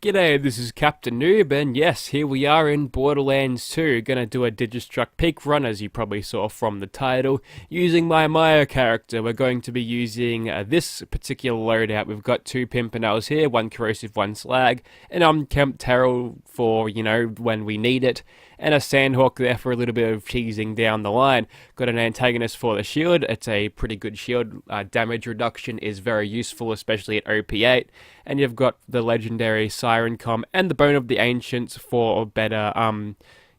G'day, this is Captain Noob, and yes, here we are in Borderlands 2, gonna do a Digistruct Peak run, as you probably saw from the title, using my Maya character. We're going to be using this particular loadout. We've got two Pimpernels here, one corrosive, one slag, an unkempt Terrell for, when we need it, and a Sandhawk there for a little bit of cheesing down the line. Got an antagonist for the shield. It's a pretty good shield. Damage reduction is very useful, especially at OP8. And you've got the legendary Siren Com and the Bone of the Ancients for better,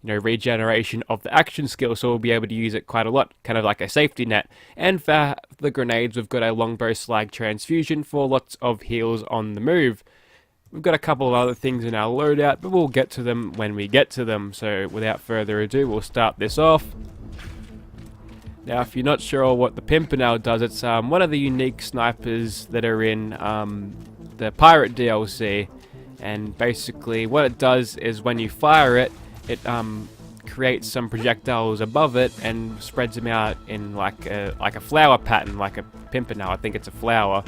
regeneration of the action skill. So we'll be able to use it quite a lot, kind of like a safety net. And for the grenades, we've got a longbow slag transfusion for lots of heals on the move. We've got a couple of other things in our loadout, but we'll get to them when we get to them. So without further ado, we'll start this off. Now, if you're not sure what the Pimpernel does, it's one of the unique snipers that are in the Pirate DLC. And basically what it does is when you fire it, it creates some projectiles above it and spreads them out in like a flower pattern, like a Pimpernel. I think it's a flower.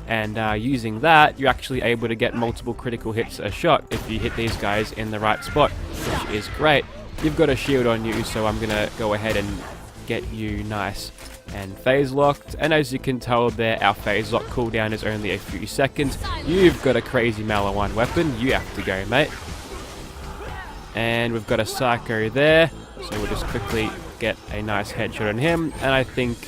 And using that, you're actually able to get multiple critical hits a shot if you hit these guys in the right spot, which is great. You've got a shield on you, so I'm going to go ahead and get you nice and phase locked. And as you can tell there, our phase lock cooldown is only a few seconds. You've got a crazy Mallow 1 weapon. You have to go, mate. And we've got a Psycho there, so we'll just quickly get a nice headshot on him. And I think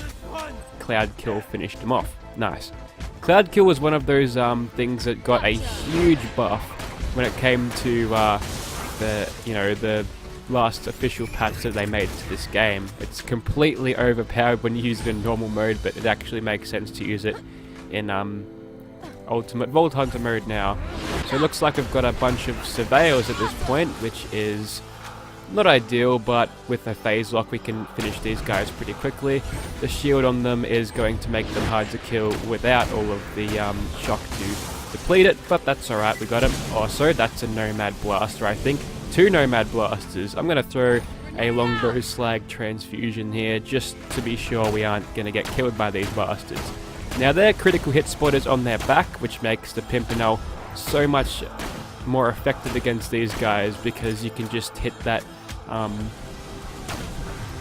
Cloud Kill finished him off. Nice. Cloud Kill was one of those things that got a huge buff when it came to the last official patch that they made to this game. It's completely overpowered when you use it in normal mode, but it actually makes sense to use it in Ultimate Vault Hunter mode now. So it looks like we've got a bunch of surveillors at this point, which is not ideal, but with a phase lock we can finish these guys pretty quickly. The shield on them is going to make them hard to kill without all of the shock to deplete it, but that's alright, we got him. Also, that's a Nomad Blaster, I think. Two Nomad Blasters. I'm going to throw a longbow slag transfusion here just to be sure we aren't going to get killed by these bastards. Now their critical hit spot is on their back, which makes the Pimpernel so much more effective against these guys because you can just hit that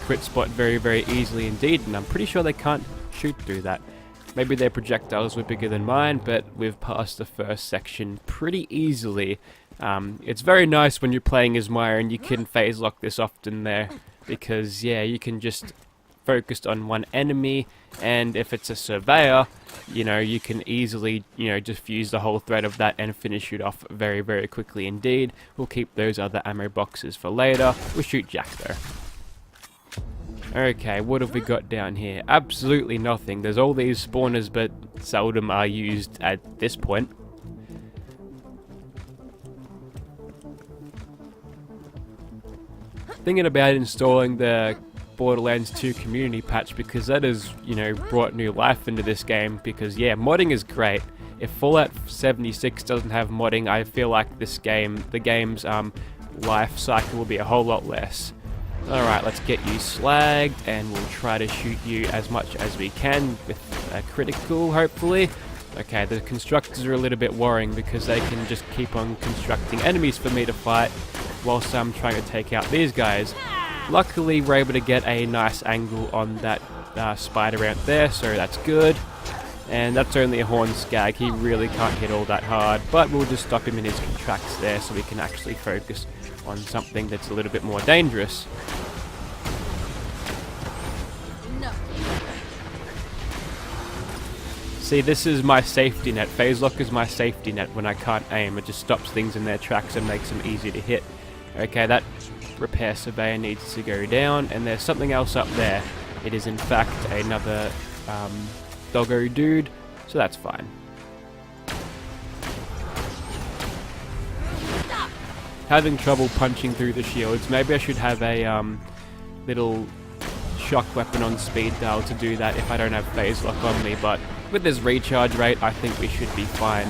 crit spot very, very easily indeed, and I'm pretty sure they can't shoot through that. Maybe their projectiles were bigger than mine, but we've passed the first section pretty easily. It's very nice when you're playing as Maya and you can phase lock this often there, because yeah, you can just focus on one enemy, and if it's a surveyor, you can easily, diffuse the whole threat of that and finish it off very, very quickly indeed. We'll keep those other ammo boxes for later. We'll shoot Jack though. Okay, what have we got down here? Absolutely nothing. There's all these spawners, but seldom are used at this point. Thinking about installing the Borderlands 2 community patch, because that has, brought new life into this game, because yeah, modding is great. If Fallout 76 doesn't have modding, I feel like the game's life cycle will be a whole lot less. Alright, let's get you slagged, and we'll try to shoot you as much as we can with a critical, hopefully. Okay, the constructors are a little bit worrying because they can just keep on constructing enemies for me to fight whilst I'm trying to take out these guys. Luckily, we're able to get a nice angle on that spider ant there, so that's good. And that's only a horn skag. He really can't hit all that hard, but we'll just stop him in his tracks there so we can actually focus on something that's a little bit more dangerous. No. See, this is my safety net. Phase lock is my safety net when I can't aim. It just stops things in their tracks and makes them easy to hit. Okay, that repair surveyor needs to go down, and there's something else up there. It is in fact another doggo dude, so that's fine. Having trouble punching through the shields. Maybe I should have a little shock weapon on speed dial to do that if I don't have phase lock on me, but with this recharge rate I think we should be fine.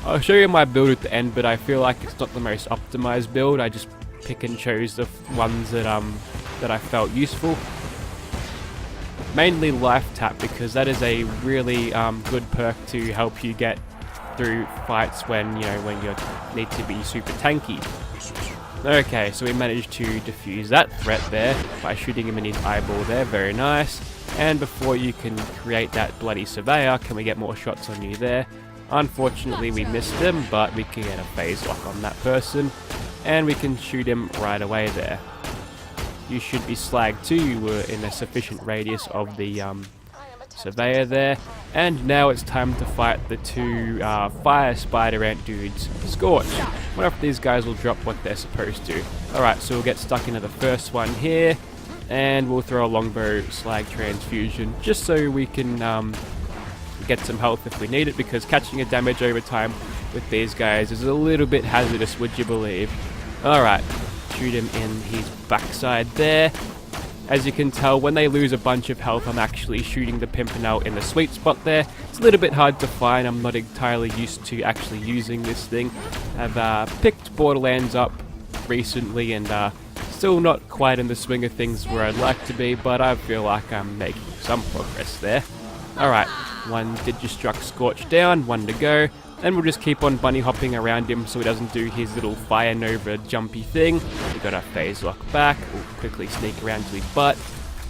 I'll show you my build at the end, but I feel like it's not the most optimized build. I just pick and chose the ones that I felt useful. Mainly life tap, because that is a really good perk to help you get through fights when, you know, when you need to be super tanky. Okay, so we managed to defuse that threat there by shooting him in his eyeball there, very nice. And before you can create that bloody surveyor, can we get more shots on you there? Unfortunately we missed him, but we can get a phase lock on that person, and we can shoot him right away there. You should be slagged too, you were in a sufficient radius of the surveyor there. And now it's time to fight the two fire spider ant dudes. Scorch. Wonder if these guys will drop what they're supposed to. Alright, so we'll get stuck into the first one here, and we'll throw a longbow slag transfusion just so we can get some health if we need it, because catching a damage over time with these guys is a little bit hazardous, would you believe? Alright, shoot him in his backside there. As you can tell, when they lose a bunch of health, I'm actually shooting the Pimpernel in the sweet spot there. It's a little bit hard to find. I'm not entirely used to actually using this thing. I've picked Borderlands up recently and still not quite in the swing of things where I'd like to be, but I feel like I'm making some progress there. Alright, one Digistruct Scorch down, one to go. And we'll just keep on bunny hopping around him so he doesn't do his little Fire Nova jumpy thing. We got our phase lock back. We'll quickly sneak around to his butt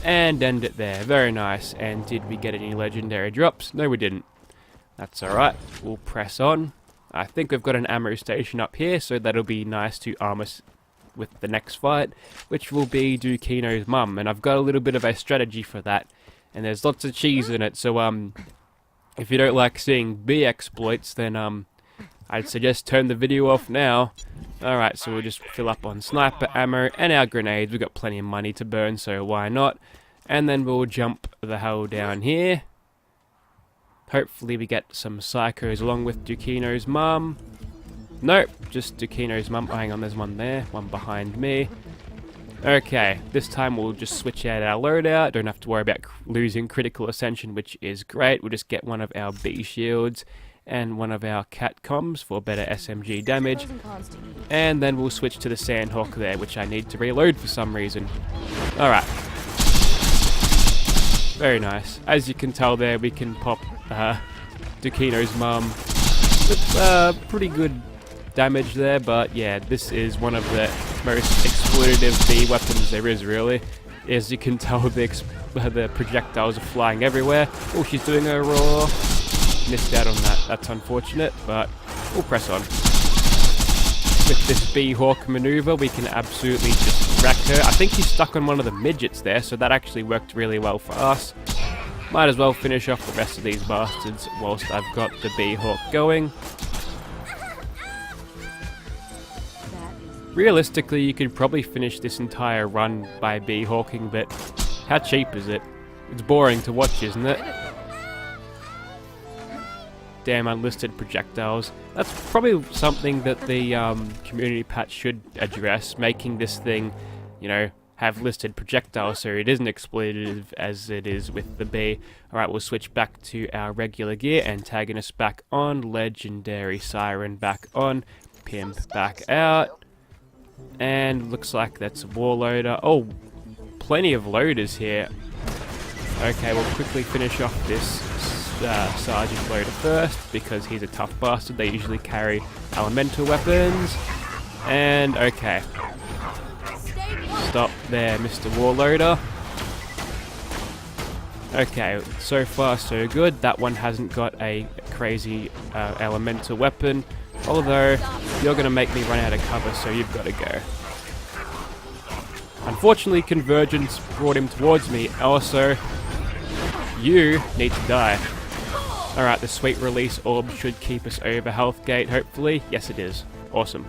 and end it there. Very nice. And did we get any legendary drops? No, we didn't. That's alright. We'll press on. I think we've got an ammo station up here, so that'll be nice to arm us with the next fight, which will be Dukino's mum. And I've got a little bit of a strategy for that. And there's lots of cheese in it, so if you don't like seeing B exploits, then I'd suggest turn the video off now. Alright, so we'll just fill up on sniper ammo and our grenades. We've got plenty of money to burn, so why not? And then we'll jump the hell down here. Hopefully we get some psychos along with Dukino's mum. Nope, just Dukino's mum. Oh, hang on, there's one there, one behind me. Okay, this time we'll just switch out our loadout. Don't have to worry about losing critical ascension, which is great. We'll just get one of our B shields and one of our cat comms for better SMG damage. And then we'll switch to the Sandhawk there, which I need to reload for some reason. Alright. Very nice. As you can tell there, we can pop Dukino's mum with pretty good damage there, but yeah, this is one of the most exploitative B weapons there is, really. As you can tell, the projectiles are flying everywhere. Oh, she's doing a roar. Missed out on that. That's unfortunate, but we'll press on. With this B-Hawk maneuver, we can absolutely just wreck her. I think she's stuck on one of the midgets there, so that actually worked really well for us. Might as well finish off the rest of these bastards whilst I've got the B-Hawk going. Realistically, you could probably finish this entire run by B-Hawking, but how cheap is it? It's boring to watch, isn't it? Damn unlisted projectiles. That's probably something that the community patch should address, making this thing, you know, have listed projectiles so it isn't exploitative as it is with the B. Alright, we'll switch back to our regular gear. Antagonist back on, Legendary Siren back on, Pimp back out. And looks like that's a war loader. Oh, plenty of loaders here. Okay, we'll quickly finish off this Sergeant loader first, because he's a tough bastard. They usually carry elemental weapons. And okay. Stop there, Mr. Warloader. Okay, so far so good. That one hasn't got a crazy elemental weapon. Although, you're going to make me run out of cover, so you've got to go. Unfortunately, Convergence brought him towards me. Also, you need to die. Alright, the sweet release orb should keep us over health gate, hopefully. Yes, it is. Awesome.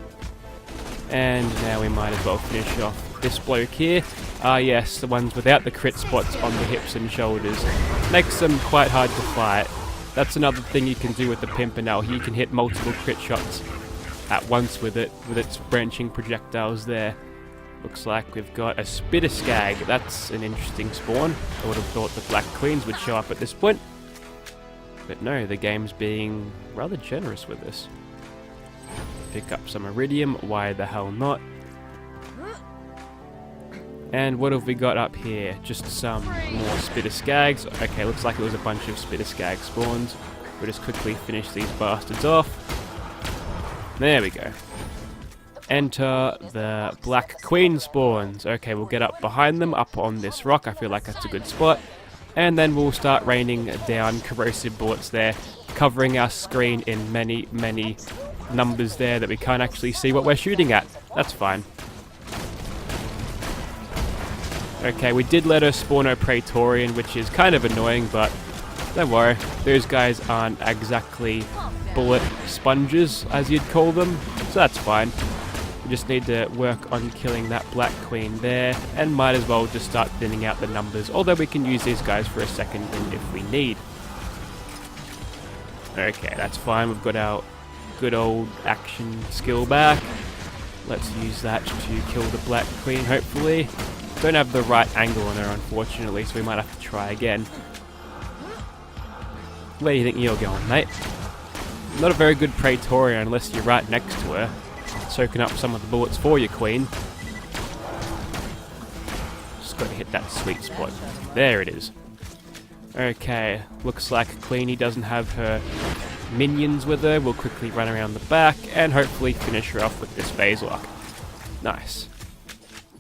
And now we might as well finish off this bloke here. Ah yes, the ones without the crit spots on the hips and shoulders. Makes them quite hard to fight. That's another thing you can do with the Pimpernel. You can hit multiple crit shots at once with it, with its branching projectiles there. Looks like we've got a Spitter-Skag. That's an interesting spawn. I would have thought the Black Queens would show up at this point. But no, the game's being rather generous with this. Pick up some Iridium, why the hell not? And what have we got up here? Just some more Spitter-Skags. Okay, looks like it was a bunch of Spitter-Skag spawns. We'll just quickly finish these bastards off. There we go. Enter the Black Queen spawns. Okay, we'll get up behind them, up on this rock. I feel like that's a good spot. And then we'll start raining down corrosive bullets there, covering our screen in many, many numbers there that we can't actually see what we're shooting at. That's fine. Okay, we did let her spawn a Praetorian, which is kind of annoying, but don't worry. Those guys aren't exactly bullet sponges, as you'd call them, so that's fine. We just need to work on killing that Black Queen there, and might as well just start thinning out the numbers, although we can use these guys for a second wind if we need. Okay, that's fine. We've got our good old action skill back. Let's use that to kill the Black Queen, hopefully. Don't have the right angle on her, unfortunately, so we might have to try again. Where do you think you're going, mate? Not a very good Praetorian unless you're right next to her, soaking up some of the bullets for you, Queen. Just got to hit that sweet spot. There it is. Okay, looks like Queenie doesn't have her minions with her. We'll quickly run around the back and hopefully finish her off with this phase lock. Nice.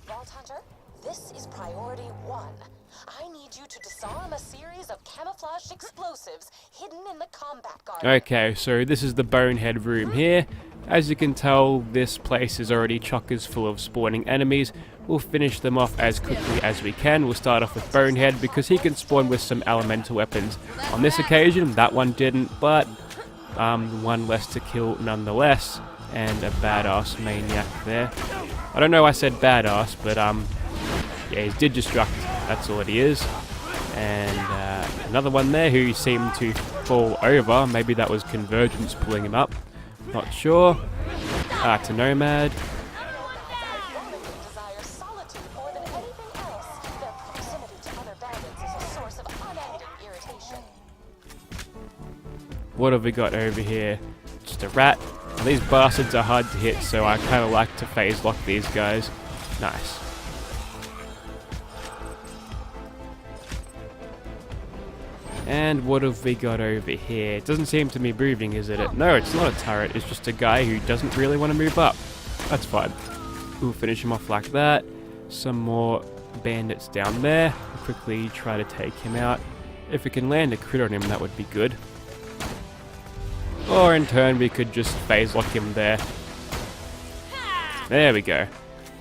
Vault Hunter, this is priority 1. I need you to disarm a series of camouflaged explosives hidden in the combat garden. Okay, so this is the Bonehead Room here. As you can tell, this place is already chockers full of spawning enemies. We'll finish them off as quickly as we can. We'll start off with Bonehead because he can spawn with some elemental weapons. On this occasion, that one didn't, but one less to kill nonetheless. And a badass maniac there. I don't know why I said badass, but yeah, he's Digistruct, that's all he is. And another one there who seemed to fall over. Maybe that was Convergence pulling him up. Not sure. To Nomad. What have we got over here? Just a rat. Well, these bastards are hard to hit, so I kind of like to phase lock these guys. Nice. And what have we got over here? It doesn't seem to be moving, is it? No, it's not a turret. It's just a guy who doesn't really want to move up. That's fine. We'll finish him off like that. Some more bandits down there. We'll quickly try to take him out. If we can land a crit on him, that would be good. Or in turn, we could just phase lock him there. There we go.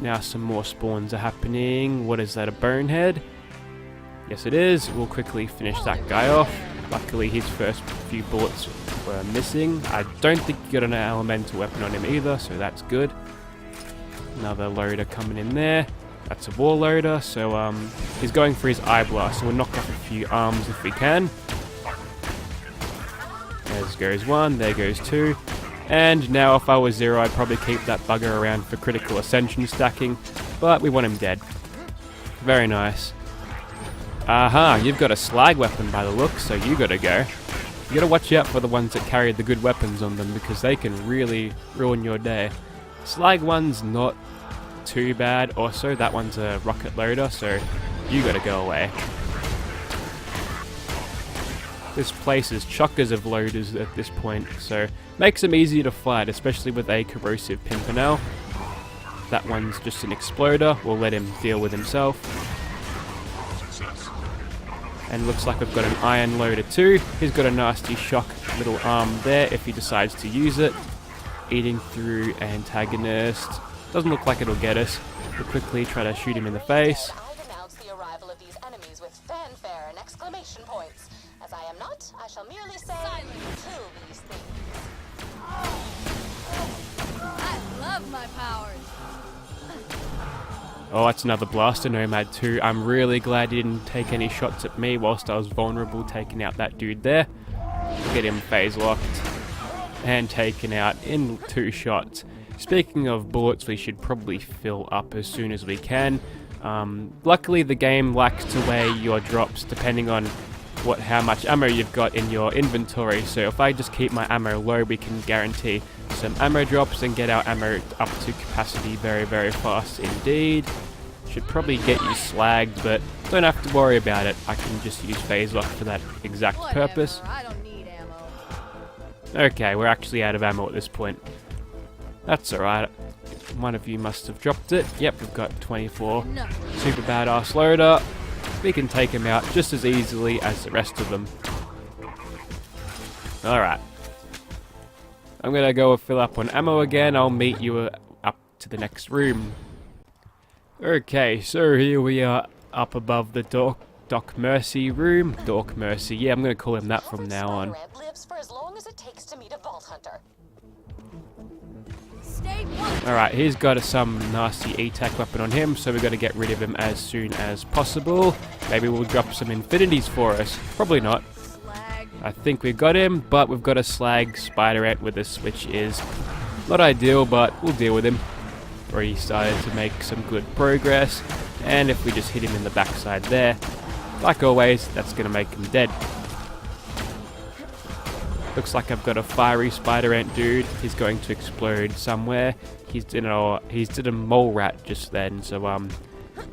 Now some more spawns are happening. What is that, a Bonehead? Yes, it is. We'll quickly finish that guy off. Luckily, his first few bullets were missing. I don't think he got an elemental weapon on him either, so that's good. Another loader coming in there. That's a war loader, so he's going for his eye blast, so we'll knock off a few arms if we can. There goes one, there goes two. And now if I was Zero, I'd probably keep that bugger around for critical ascension stacking, but we want him dead. Very nice. Aha, you've got a slag weapon by the looks, so you gotta go. You gotta watch out for the ones that carry the good weapons on them, because they can really ruin your day. Slag one's not too bad. Also, that one's a rocket loader, so you gotta go away. This place is chockers of loaders at this point, so makes them easier to fight, especially with a corrosive Pimpernel. That one's just an exploder. We'll let him deal with himself. And looks like we've got an iron loader too. He's got a nasty shock little arm there if he decides to use it. Eating through antagonist. Doesn't look like it'll get us. We'll quickly try to shoot him in the face. I've announced the arrival of these enemies with fanfare and exclamation points. As I am not, I shall merely say, kill these things. I love my powers. Oh, that's another blaster Nomad too. I'm really glad he didn't take any shots at me whilst I was vulnerable taking out that dude there. Get him phase locked and taken out in 2 shots. Speaking of bullets, we should probably fill up as soon as we can. Luckily the game likes to weigh your drops depending on how much ammo you've got in your inventory. So if I just keep my ammo low, we can guarantee some ammo drops and get our ammo up to capacity very, very fast indeed. Should probably get you slagged, but don't have to worry about it. I can just use phase lock for that exact purpose. I don't need ammo. Okay, we're actually out of ammo at this point. That's alright. One of you must have dropped it. Yep, we've got 24. Super badass loader. We can take him out just as easily as the rest of them. Alright. I'm gonna go fill up on ammo again. I'll meet you up to the next room. Okay, so here we are up above the Doc Mercy room. Doc Mercy, yeah, I'm gonna call him that from now on. Lives for as long as it takes to meet a vault hunter. Alright, he's got some nasty E-Tac weapon on him, so we've got to get rid of him as soon as possible. Maybe we'll drop some infinities for us. Probably not. I think we've got him, but we've got a slag spider ant with us, which is not ideal, but we'll deal with him. Already started to make some good progress, and if we just hit him in the backside there, like always, that's going to make him dead. Looks like I've got a fiery spider ant dude. He's going to explode somewhere. He's did a mole rat just then, so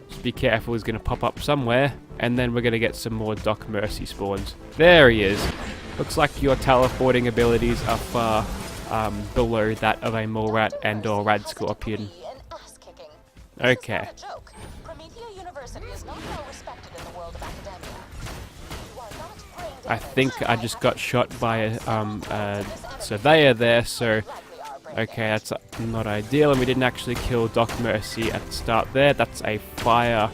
just be careful. He's going to pop up somewhere, and then we're going to get some more Doc Mercy spawns. There he is. Looks like your teleporting abilities are far below that of a mole rat and or rad scorpion. Okay. I think I just got shot by a surveyor there, so okay, that's not ideal, and we didn't actually kill Doc Mercy at the start there. That's a fire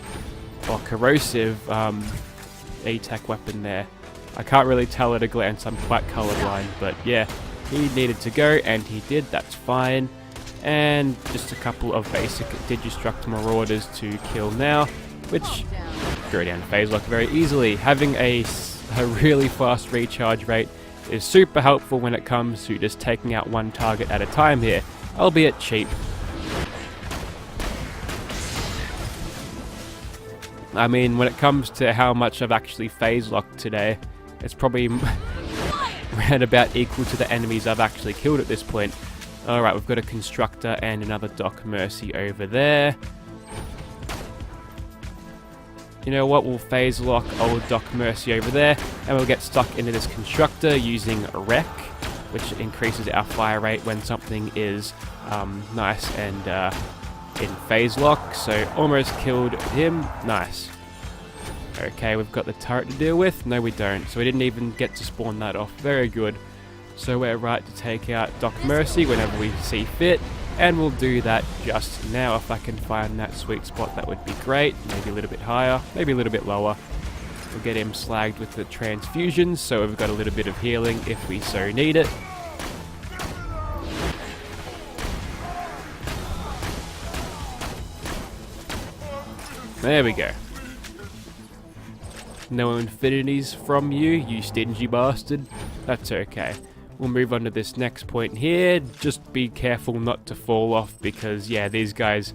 or corrosive E-Tac weapon there. I can't really tell at a glance, I'm quite colorblind, but yeah, he needed to go, and he did, that's fine. And just a couple of basic Digistruct Marauders to kill now, which go down phase lock very easily. Having a really fast recharge rate is super helpful when it comes to just taking out one target at a time here, albeit cheap. I mean, when it comes to how much I've actually phase locked today, it's probably around about equal to the enemies I've actually killed at this point. Alright, we've got a Constructor and another Doc Mercy over there. You know what, we'll phase lock old Doc Mercy over there, and we'll get stuck into this Constructor using Wreck, which increases our fire rate when something is nice and in phase lock. So almost killed him, nice. Okay, we've got the turret to deal with. No, we don't, so we didn't even get to spawn that off. Very good. So we're right to take out Doc Mercy whenever we see fit. And we'll do that just now. If I can find that sweet spot, that would be great. Maybe a little bit higher, maybe a little bit lower. We'll get him slagged with the transfusions, so we've got a little bit of healing if we so need it. There we go. No infinities from you, you stingy bastard. That's okay. We'll move on to this next point here. Just be careful not to fall off, because yeah, these guys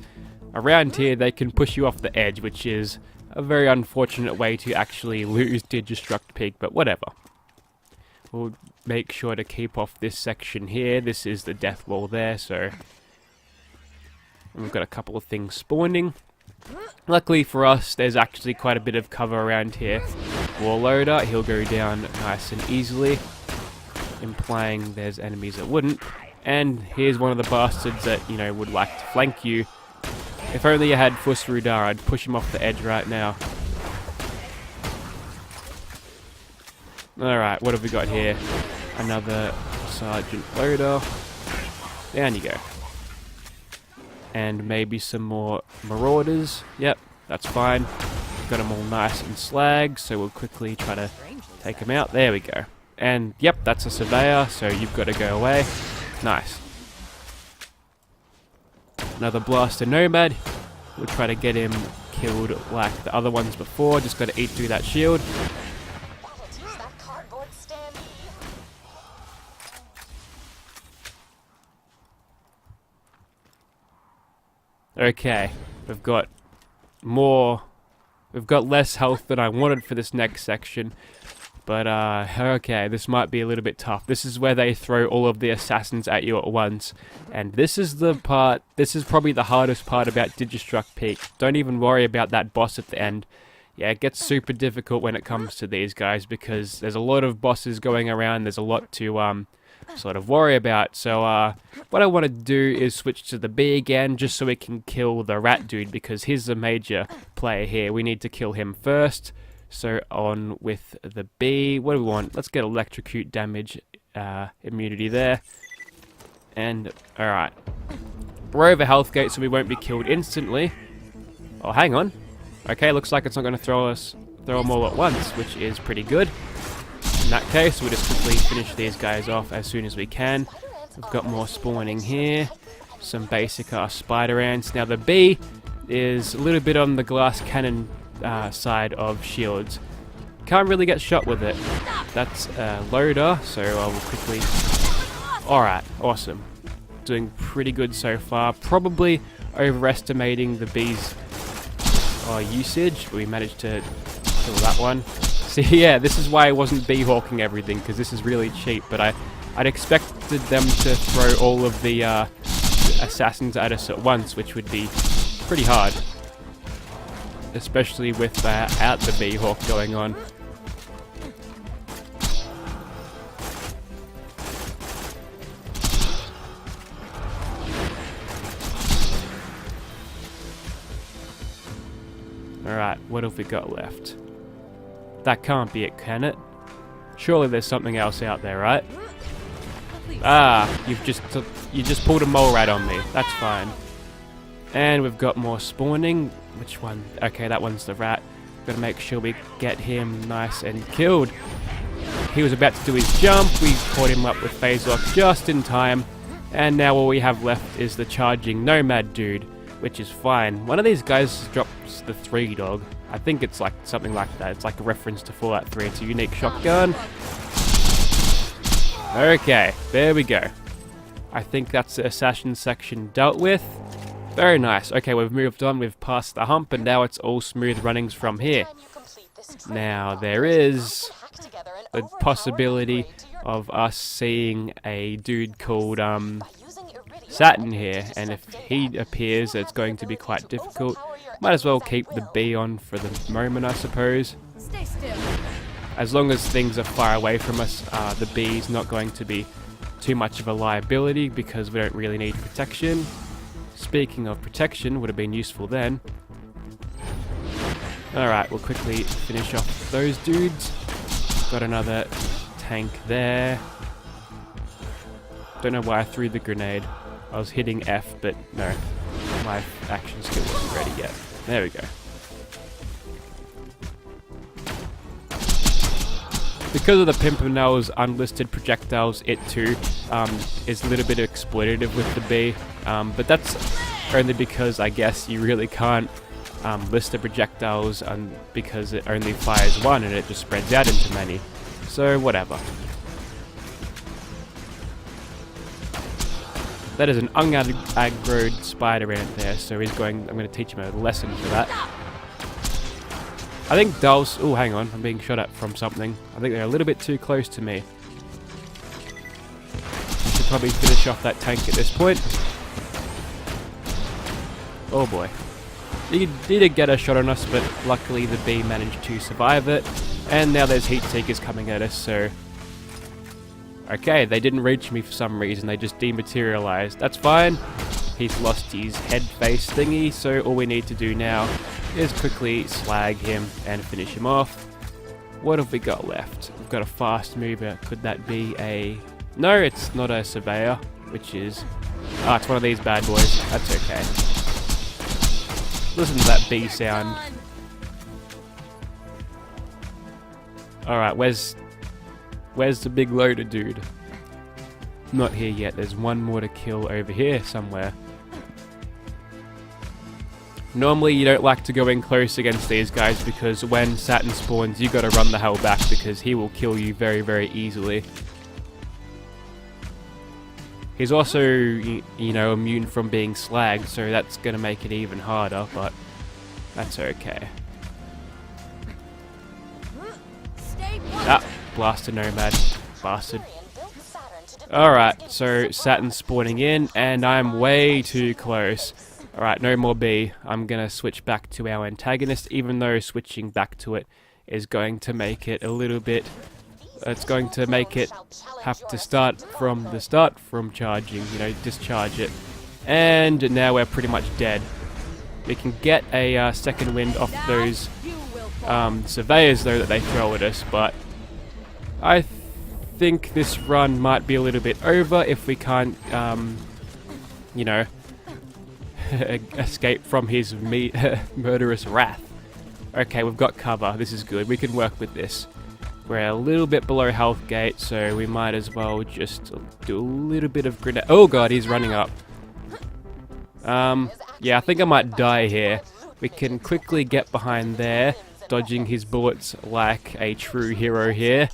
around here, they can push you off the edge, which is a very unfortunate way to actually lose Digistruct Peak, but whatever. We'll make sure to keep off this section here. This is the death wall there, so and we've got a couple of things spawning. Luckily for us, there's actually quite a bit of cover around here. Warloader, he'll go down nice and easily, implying there's enemies that wouldn't. And here's one of the bastards that, you know, would like to flank you. If only you had Fusrudar, I'd push him off the edge right now. Alright, what have we got here? Another Sergeant Loader. Down you go. And maybe some more Marauders. Yep, that's fine. Got them all nice and slag, so we'll quickly try to take them out. There we go. And yep, that's a Surveyor, so you've got to go away. Nice. Another Blaster Nomad. We'll try to get him killed like the other ones before. Just got to eat through that shield. Okay, we've got less health than I wanted for this next section, but okay, this might be a little bit tough. This is where they throw all of the assassins at you at once, and this is probably the hardest part about Digistruct Peak. Don't even worry about that boss at the end. Yeah, it gets super difficult when it comes to these guys, because there's a lot of bosses going around, there's a lot to sort of worry about. So what I want to do is switch to the bee again, just so we can kill the rat dude, because he's a major player here. We need to kill him first. So on with the bee. What do we want? Let's get electrocute damage immunity there. And alright, we're over health gate, so we won't be killed instantly. Oh, hang on. Okay, looks like it's not going to throw them all at once, which is pretty good. In that case, we'll just quickly finish these guys off as soon as we can. We've got more spawning here. Some basic spider ants. Now the bee is a little bit on the glass cannon side of shields. Can't really get shot with it. That's a loader, so I will quickly... Alright, awesome. Doing pretty good so far. Probably overestimating the bee's usage. We managed to kill that one. So yeah, this is why I wasn't bee hawking everything, because this is really cheap, but I'd expected them to throw all of the assassins at us at once, which would be pretty hard. Especially without the bee hawk going on. Alright, what have we got left? That can't be it, can it? Surely there's something else out there, right? Ah, you just pulled a mole rat on me. That's fine. And we've got more spawning. Which one? Okay, that one's the rat. Gotta make sure we get him nice and killed. He was about to do his jump. We caught him up with phase lock just in time. And now all we have left is the charging nomad dude, which is fine. One of these guys drops the 3 dog. I think it's like something like that. It's like a reference to Fallout 3. It's a unique shotgun. Okay, there we go. I think that's the assassin section dealt with. Very nice. Okay, we've moved on. We've passed the hump, and now it's all smooth runnings from here. Now, there is the possibility of us seeing a dude called Saturn here, and if he appears, it's going to be quite difficult. Might as well keep the bee on for the moment, I suppose. Stay still. As long as things are far away from us, the bee's not going to be too much of a liability, because we don't really need protection. Speaking of protection, would have been useful then. Alright, we'll quickly finish off those dudes. Got another tank there. Don't know why I threw the grenade. I was hitting F, but no. My action skill wasn't ready yet. There we go. Because of the Pimpernel's unlisted projectiles, it too is a little bit exploitative with the bee. But that's only because I guess you really can't list the projectiles because it only fires one and it just spreads out into many. So whatever. That is an unaggroed spider ant there, so I'm going to teach him a lesson for that. I think Dulce... Oh, hang on. I'm being shot at from something. I think they're a little bit too close to me. Should probably finish off that tank at this point. Oh boy. He did get a shot on us, but luckily the bee managed to survive it. And now there's heat seekers coming at us, so... Okay, they didn't reach me for some reason. They just dematerialized. That's fine. He's lost his head face thingy, so all we need to do now is quickly slag him and finish him off. What have we got left? We've got a fast mover. Could that be a... No, it's not a surveyor, which is... Ah, it's one of these bad boys. That's okay. Listen to that bee sound. Alright, where's the big loader dude? Not here yet. There's one more to kill over here somewhere. Normally you don't like to go in close against these guys, because when Saturn spawns you gotta run the hell back, because he will kill you very, very easily. He's also, you know, immune from being slagged, so that's gonna make it even harder, but that's okay. Ah, blasted nomad. Bastard. Alright, so Saturn's spawning in, and I'm way too close. Alright, no more B. I'm gonna switch back to our antagonist, even though switching back to it is going to make it a little bit It's going to make it have to start from the start from charging, you know, discharge it. And now we're pretty much dead. We can get a second wind off those surveyors though that they throw at us, but I think this run might be a little bit over if we can't, you know, escape from his murderous wrath. Okay, we've got cover. This is good. We can work with this. We're a little bit below health gate, so we might as well just do a little bit of grenade. Oh god, he's running up. Yeah, I think I might die here. We can quickly get behind there, dodging his bullets like a true hero here.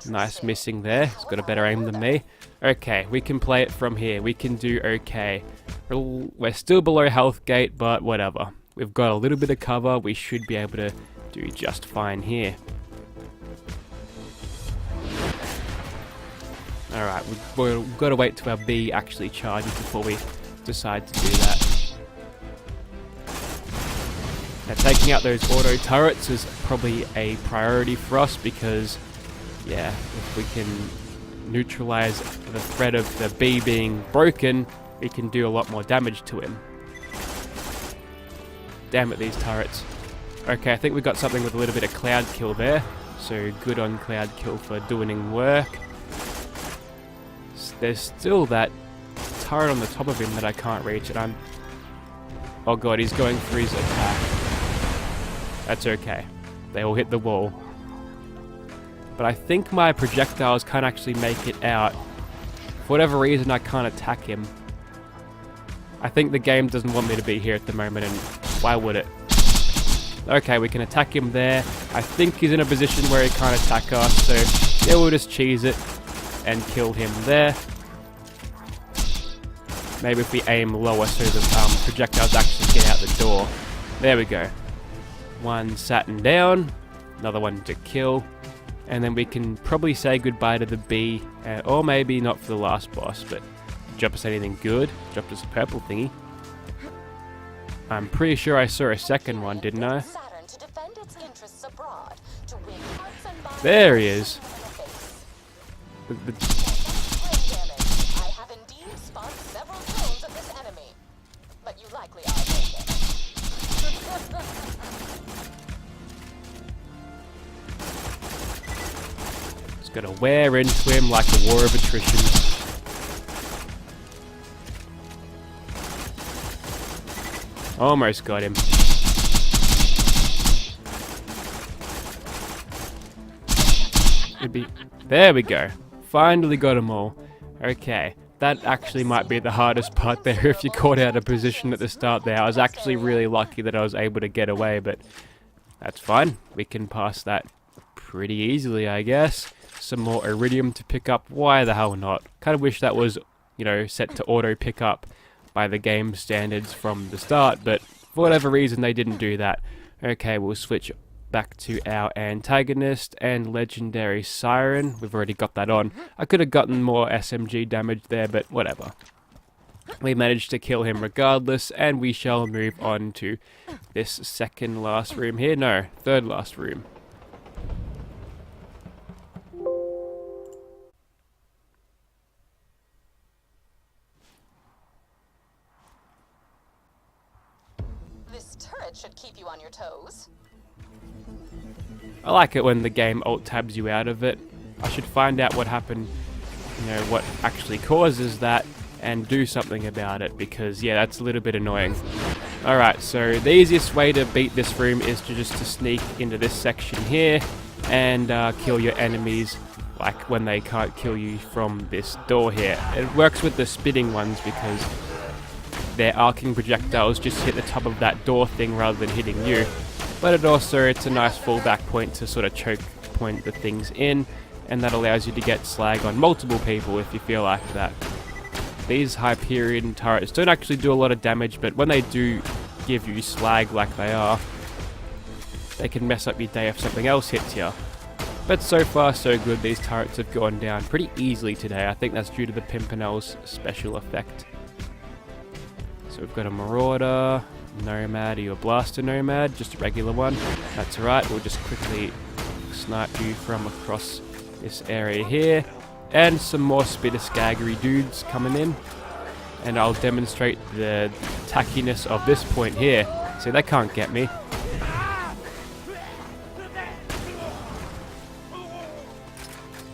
Nice missing there. He's got a better aim than me. Okay, we can play it from here. We can do okay. We're still below health gate, but whatever. We've got a little bit of cover. We should be able to do just fine here. Alright, we've got to wait till our B actually charges before we decide to do that. Now, taking out those auto turrets is probably a priority for us because, yeah, if we can neutralize the threat of the B being broken, we can do a lot more damage to him. Damn it, these turrets. Okay, I think we got something with a little bit of cloud kill there. So good on cloud kill for doing work. There's still that turret on the top of him that I can't reach, and oh god, he's going for his attack. That's okay. They all hit the wall. But I think my projectiles can't actually make it out. For whatever reason, I can't attack him. I think the game doesn't want me to be here at the moment, and why would it? Okay, we can attack him there. I think he's in a position where he can't attack us, so yeah, we'll just cheese it and kill him there. Maybe if we aim lower so the projectiles actually get out the door. There we go. One Saturn down, another one to kill, and then we can probably say goodbye to the B, or maybe not for the last boss, but drop us anything good. Dropped us a purple thingy. I'm pretty sure I saw a second one, didn't I? There he is. Just gotta wear into him like a war of attrition. Almost got him. There we go. Finally got them all. Okay. That actually might be the hardest part there if you caught out of position at the start there. I was actually really lucky that I was able to get away, but that's fine. We can pass that pretty easily, I guess. Some more iridium to pick up. Why the hell not? Kind of wish that was, you know, set to auto pick up by the game standards from the start, but for whatever reason they didn't do that. Okay, we'll switch back to our antagonist and legendary siren. We've already got that on. I could have gotten more SMG damage there, but whatever. We managed to kill him regardless, and we shall move on to this second last room here. No, third last room. This turret should keep you on your toes. I like it when the game alt-tabs you out of it. I should find out what happened, you know, what actually causes that, and do something about it, because, yeah, that's a little bit annoying. Alright, so the easiest way to beat this room is to just sneak into this section here, and kill your enemies, like when they can't kill you from this door here. It works with the spitting ones, because their arcing projectiles just hit the top of that door thing rather than hitting you. But it's a nice fallback point to sort of choke point the things in, and that allows you to get slag on multiple people if you feel like that. These Hyperion turrets don't actually do a lot of damage, but when they do give you slag like they are, they can mess up your day if something else hits you. But so far so good, these turrets have gone down pretty easily today. I think that's due to the Pimpernel's special effect. So we've got a Marauder, Nomad. Are you a Blaster Nomad? Just a regular one? That's alright, we'll just quickly snipe you from across this area here, and some more spitter scaggery dudes coming in. And I'll demonstrate the tackiness of this point here. See, they can't get me.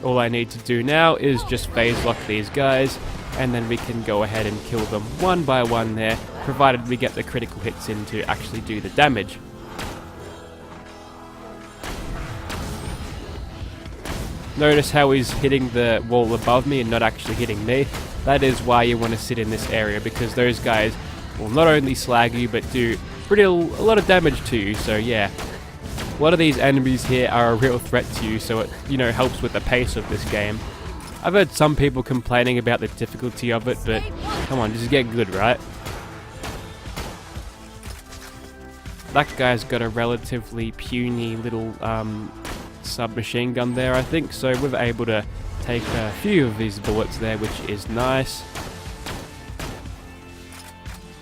All I need to do now is just phase lock these guys, and then we can go ahead and kill them one by one there, provided we get the critical hits in to actually do the damage. Notice how he's hitting the wall above me and not actually hitting me. That is why you want to sit in this area, because those guys will not only slag you but do a lot of damage to you. So yeah, a lot of these enemies here are a real threat to you, so it, you know, helps with the pace of this game. I've heard some people complaining about the difficulty of it, but come on, just get good, right? That guy's got a relatively puny little submachine gun there, I think, so we're able to take a few of these bullets there, which is nice.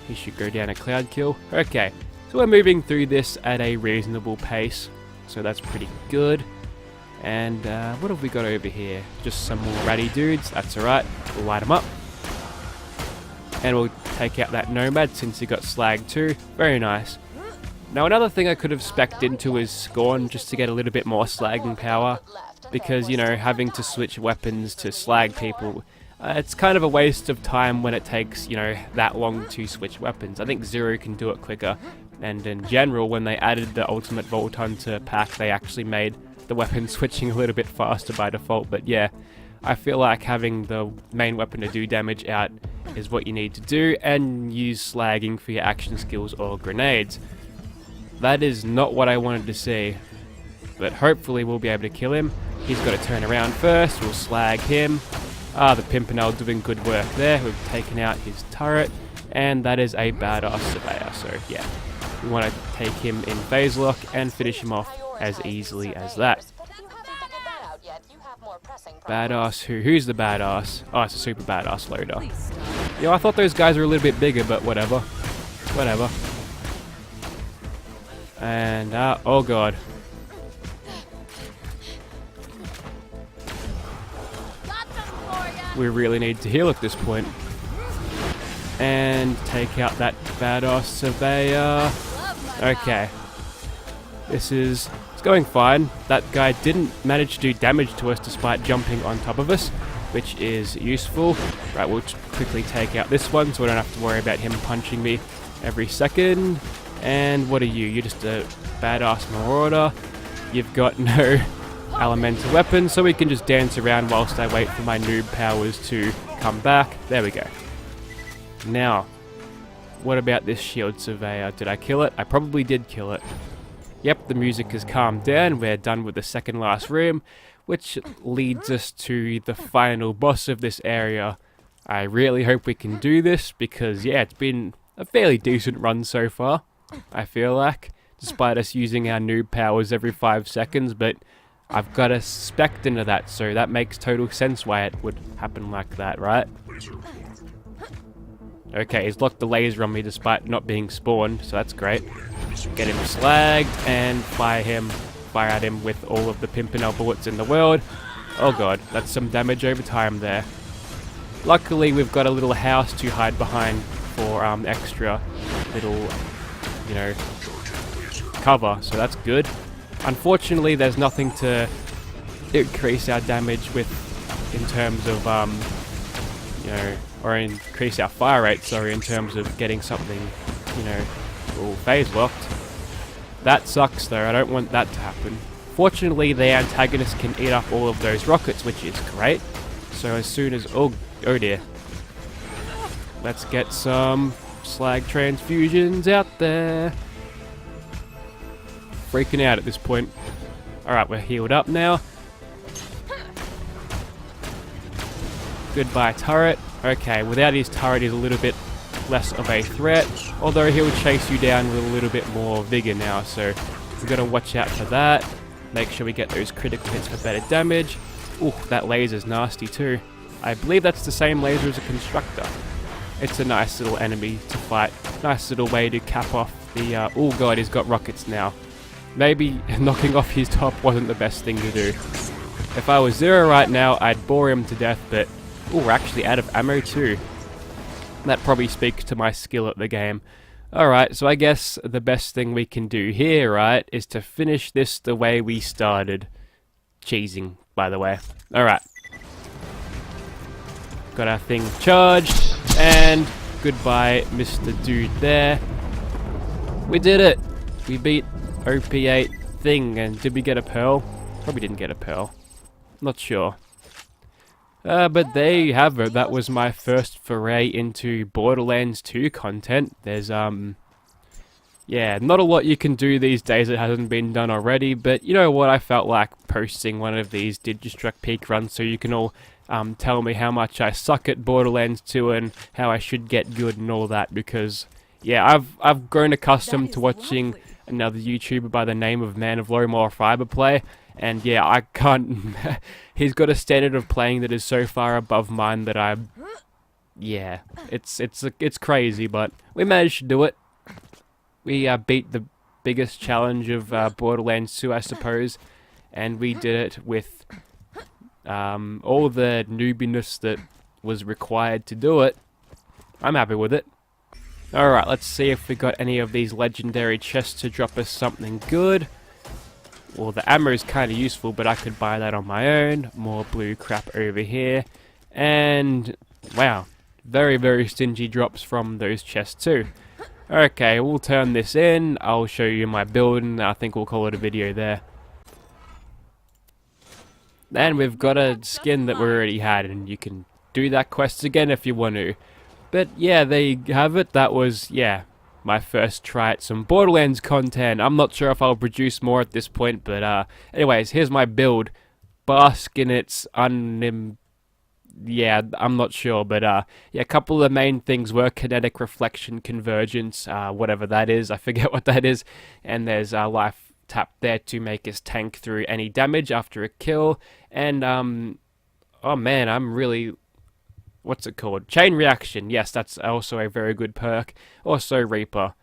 He should go down a cloud kill. Okay, so we're moving through this at a reasonable pace, so that's pretty good. And what have we got over here? Just some more ratty dudes. That's alright, we'll light them up. And we'll take out that nomad since he got slagged too. Very nice. Now another thing I could have specced into is Scorn, just to get a little bit more slagging power, because, you know, having to switch weapons to slag people, it's kind of a waste of time when it takes, you know, that long to switch weapons. I think Zero can do it quicker, and in general, when they added the Ultimate Vault Hunter pack, they actually made the weapon switching a little bit faster by default. But yeah, I feel like having the main weapon to do damage out is what you need to do, and use slagging for your action skills or grenades. That is not what I wanted to see, but hopefully we'll be able to kill him. He's got to turn around first, we'll slag him. The Pimpernel doing good work there. We've taken out his turret, and that is a badass surveyor, so yeah. We want to take him in phase lock and finish him off as easily as that. Badass who? Who's the badass? Oh, it's a super badass loader. Yeah, I thought those guys were a little bit bigger, but whatever. Whatever. And, oh god. We really need to heal at this point. And take out that badass surveyor. Okay. It's going fine. That guy didn't manage to do damage to us despite jumping on top of us, which is useful. Right, we'll quickly take out this one so we don't have to worry about him punching me every second. And what are you? You're just a badass marauder. You've got no elemental weapons, so we can just dance around whilst I wait for my noob powers to come back. There we go. Now, what about this shield surveyor? Did I kill it? I probably did kill it. Yep, the music has calmed down. We're done with the second last room, which leads us to the final boss of this area. I really hope we can do this because, yeah, it's been a fairly decent run so far, I feel like, despite us using our noob powers every 5 seconds, but I've got a spec into that, so that makes total sense why it would happen like that, right? Okay, he's locked the laser on me despite not being spawned, so that's great. Get him slagged and fire at him with all of the Pimpernel bullets in the world. Oh god, that's some damage over time there. Luckily, we've got a little house to hide behind for extra little, you know, cover, so that's good. Unfortunately, there's nothing to increase our damage with in terms of, you know, or increase our fire rate, sorry, in terms of getting something, you know, all phase locked. That sucks though, I don't want that to happen. Fortunately, the antagonist can eat up all of those rockets, which is great. So as soon as, oh dear. Let's get some slag transfusions out there. Freaking out at this point. Alright, we're healed up now. Goodbye turret. Okay, without his turret he's a little bit less of a threat, although he'll chase you down with a little bit more vigor now, so we've got to watch out for that. Make sure we get those critical hits for better damage. Ooh, that laser's nasty too. I believe that's the same laser as a constructor. It's a nice little enemy to fight. Nice little way to cap off the, oh god, he's got rockets now. Maybe knocking off his top wasn't the best thing to do. If I was Zero right now, I'd bore him to death, but... Ooh, we're actually out of ammo too. That probably speaks to my skill at the game. Alright, so I guess the best thing we can do here, right, is to finish this the way we started. Cheesing, by the way. Alright. Got our thing charged, and goodbye, Mr. Dude there. We did it! We beat OP8 thing, and did we get a pearl? Probably didn't get a pearl. Not sure. But there you have it. That was my first foray into Borderlands 2 content. There's, yeah, not a lot you can do these days that hasn't been done already, but you know what, I felt like posting one of these Digistruct Peak runs so you can all tell me how much I suck at Borderlands 2 and how I should get good and all that, because, yeah, I've grown accustomed to watching another YouTuber by the name of Man of Low More Fiber play, and yeah, I can't... he's got a standard of playing that is so far above mine that yeah, it's crazy, but we managed to do it. We beat the biggest challenge of Borderlands 2, I suppose, and we did it with all the noobiness that was required to do it. I'm happy with it. Alright, let's see if we got any of these legendary chests to drop us something good. Well, the ammo is kind of useful, but I could buy that on my own. More blue crap over here. And, wow, very, very stingy drops from those chests too. Okay, we'll turn this in. I'll show you my build, and I think we'll call it a video there. And we've got a skin that we already had, and you can do that quest again if you want to. But yeah, there you have it. That was, yeah, my first try at some Borderlands content. I'm not sure if I'll produce more at this point, but anyways, here's my build. Bask in its yeah, I'm not sure, but yeah, a couple of the main things were kinetic reflection, convergence, whatever that is, I forget what that is, and there's life tap there to make us tank through any damage after a kill, and oh man, I'm really... What's it called? Chain reaction. Yes, that's also a very good perk. Also Reaper.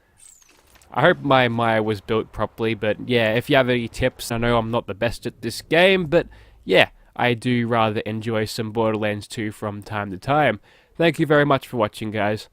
I hope my Maya was built properly, but yeah, if you have any tips, I know I'm not the best at this game, but yeah, I do rather enjoy some Borderlands 2 from time to time. Thank you very much for watching, guys.